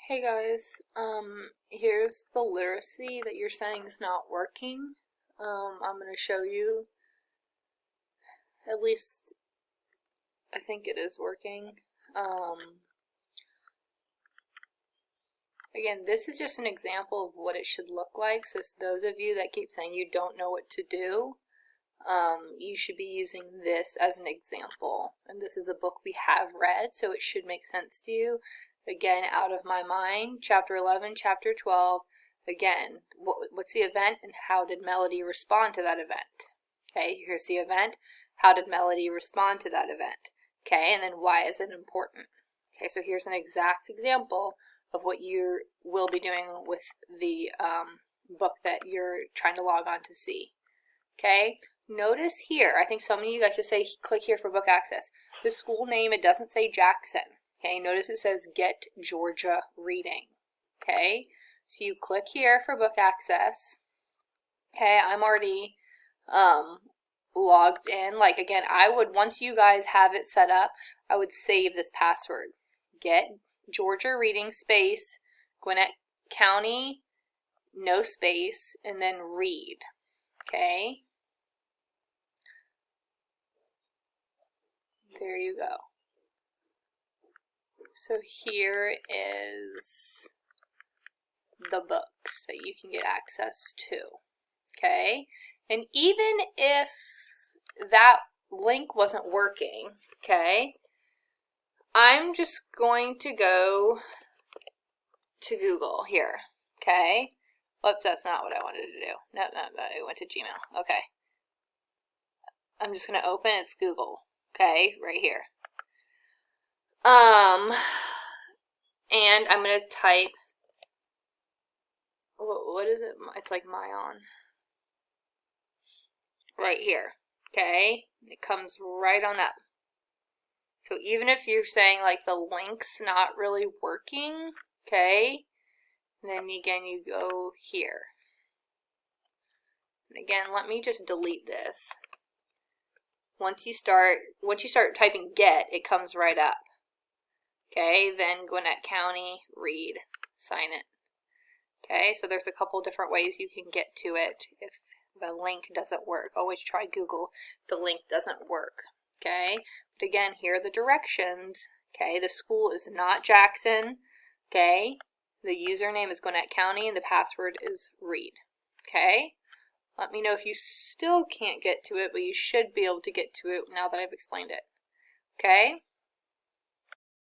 Hey guys, here's the literacy that you're saying is not working. I'm going to show you, at least I think it is working. Again, this is just an example of what it should look like, so those of you that keep saying you don't know what to do, you should be using this as an example. And this is a book we have read, so it should make sense to you. Again, Out of My Mind, chapter 11, chapter 12. Again, what's the event and how did Melody respond to that event? Okay, here's the event. How did Melody respond to that event? Okay, and then why is it important? Okay, so here's an exact example of what you will be doing with the book that you're trying to log on to see. Okay, notice here, I think some of you guys should say click here for book access. The school name, it doesn't say Jackson. Okay, notice it says Get Georgia Reading. Okay, so you click here for book access. Okay, I'm already logged in. Like again, I would, once you guys have it set up, I would save this password. Get Georgia Reading space, Gwinnett County, no space, and then read. Okay. There you go. So here is the books that you can get access to. Okay. And even if that link wasn't working, okay, I'm just going to go to Google here. Okay. Oops, that's not what I wanted to do. No, it went to Gmail. Okay. I'm just going to open it's Google. Okay, right here. And I'm going to type, what is it? It's like Myon. Right here. Okay, it comes right on up. So even if you're saying like the link's not really working, okay, then again you go here. And again, let me just delete this. Once you start typing get, it comes right up. Okay, then Gwinnett County, read, sign it. Okay, so there's a couple different ways you can get to it if the link doesn't work. Always try Google if the link doesn't work. Okay, but again, here are the directions. Okay, the school is not Jackson. Okay, the username is Gwinnett County and the password is read. Okay. Let me know if you still can't get to it, but you should be able to get to it now that I've explained it. Okay?